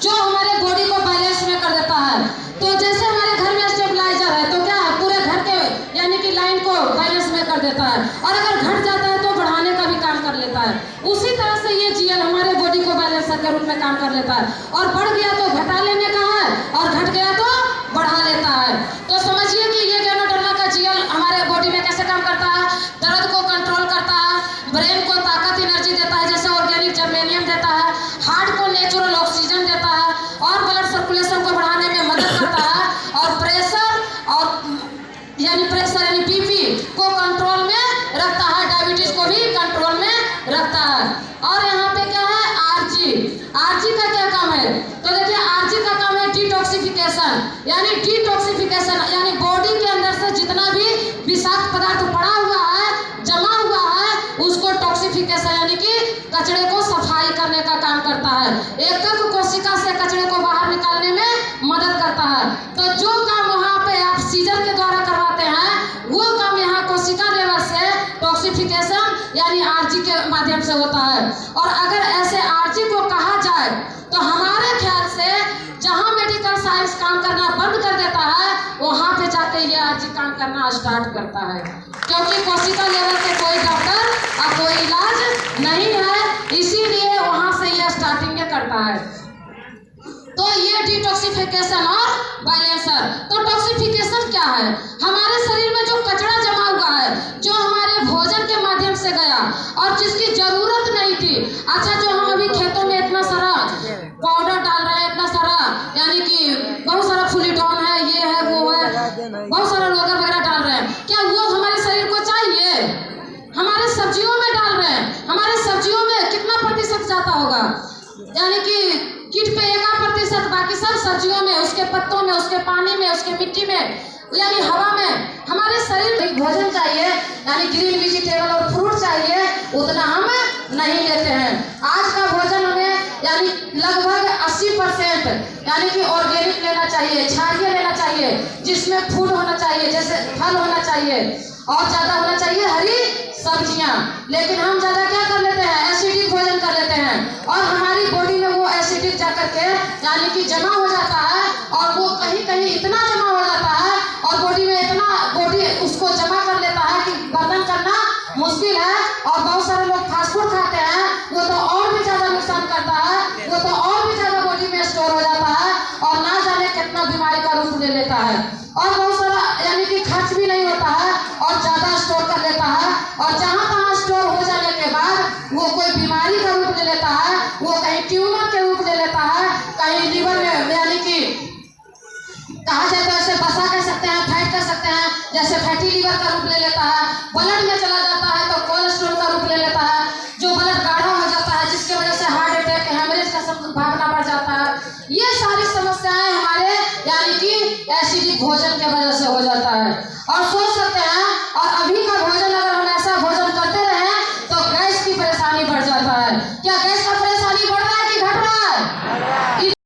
जो हमारे बॉडी को बैलेंस में कर देता है। तो जैसे हमारे घर में स्टेबलाइजर है तो क्या है, पूरे घर के यानी कि लाइन को बैलेंस में कर देता है, और अगर घट जाता है तो बढ़ाने का भी काम कर लेता है। उसी तरह से ये जीएल हमारे बॉडी को बैलेंसर के रूप में काम कर लेता है, और बढ़ गया तो घटा लेने का है, और घट गया तो बढ़ा लेता है। तो समझिए कि ये गैनोडर्मा का जीएल हमारे बॉडी में कैसे काम करता है। दर्द को कंट्रोल करता है, ब्रेन को ताकत एनर्जी देता है जैसे ऑर्गेनिक जर्मेनियम देता है, हार्ट को नेचुरल ऑक्सीजन देता है, और ब्लड सर्कुलेशन को बढ़ाने में मदद करता है, और प्रेशर यानी बीपी को कंट्रोल में रखता है, डायबिटीज को भी कंट्रोल में रखता है। और यहाँ पे क्या है, आरजी। आरजी का क्या काम है, तो देखिए आरजी का काम है डिटॉक्सिफिकेशन, यानी डिटॉक्सिफिकेशन यानी बॉडी के अंदर से जितना भी विषाक्त पदार्थ पड़ा हुआ है, जमा हुआ है, उसको टॉक्सिफिकेशन यानी कि कचरे को सफाई करने का काम करता है। एकक कोशिका से कचरे को बाहर निकालने में मदद करता है। तो जो काम वहाँ पे आप सीजर के द्वारा करवाते हैं, वो काम यहाँ कोशिका लेवल से टॉक्सिफिकेशन यानी आरजी के माध्यम से होता है। और अगर ऐसे आरजी को कहा जाए तो हमारे ख्याल से जहाँ मेडिकल साइंस काम करना बंद कर देता है, वहाँ पे जाके ये आरजी काम करना स्टार्ट करता है, क्योंकि कोशिका लेवल पे कोई डॉक्टर और कोई इलाज नहीं है, इसीलिए वहाँ से ये स्टार्टिंग करता है। तो ये डिटॉक्सिफिकेशन और बैलेंसर। तो टॉक्सिफिकेशन क्या है, हमारे शरीर में जो कचरा जमा हुआ है, जो हमारे भोजन के माध्यम से गया और जिसकी जरूरत नहीं थी। अच्छा, जो हम अभी खेतों में इतना सारा पाउडर डाल रहे हैं, इतना सारा यानी कि बहुत सारा फुलिटॉन है, ये है वो है, बहुत सारा लोगर वगैरह डाल रहे हैं, क्या वो हमारे शरीर को चाहिए? हमारे सब्जियों में डाल रहे हैं, हमारे सब्जियों में कितना प्रतिशत जाता होगा, यानी कि कीट पे 1%, बाकी सब सब्जियों में, उसके पत्तों में, उसके पानी में, उसके मिट्टी में, यानी हवा में। हमारे शरीर में भोजन चाहिए यानी ग्रीन वेजिटेबल और फ्रूट चाहिए, उतना हम नहीं लेते हैं। आज का भोजन हमें यानी लगभग 80% यानी कि ऑर्गेनिक लेना चाहिए, क्षारीय लेना चाहिए, जिसमें फूड होना चाहिए, जैसे फल होना चाहिए, और ज़्यादा होना चाहिए हरी सब्जियां। लेकिन हम ज़्यादा क्या कर लेते हैं, एसिडिक भोजन कर लेते हैं, और हमारी बॉडी में वो एसिडिक जाकर के यानी कि जमा हो जाता है, और वो कहीं कहीं इतना जमा हो जाता है, और बॉडी में इतना बॉडी उसको जमा कर लेता है कि बर्न करना मुश्किल है। और बहुत सारे लोग फास्ट फूड खाते हैं, वो तो और भी ज़्यादा नुकसान करता है, वो तो और भी ज़्यादा बॉडी में स्टोर हो जाता है, और ना जाने कितना बीमारी का रूप ले लेता है, और बहुत सारा यानी कि खर्च भी नहीं होता है, और ज़्यादा स्टोर कर लेता है, और जहाँ तहाँ स्टोर हो जाने के बाद वो कोई बीमारी का रूप ले लेता है, वो कहीं ट्यूमर के रूप ले लेता है, कहीं लीवर में यानी कि कहा जाए तो ऐसे बसा कह सकते हैं, फैट कह सकते हैं, जैसे फैटी लीवर का रूप ले लेता है, ब्लड में चला जाता है तो कोलेस्ट्रॉल का रूप ले लेता है, जो ब्लड गाढ़ा हो जाता है, जिसकी वजह से हार्ट अटैक, हेमरेज का संभावना बढ़ जाता है। ये सारी समस्याएं हमारे यानी कि एसिडिक भोजन के वजह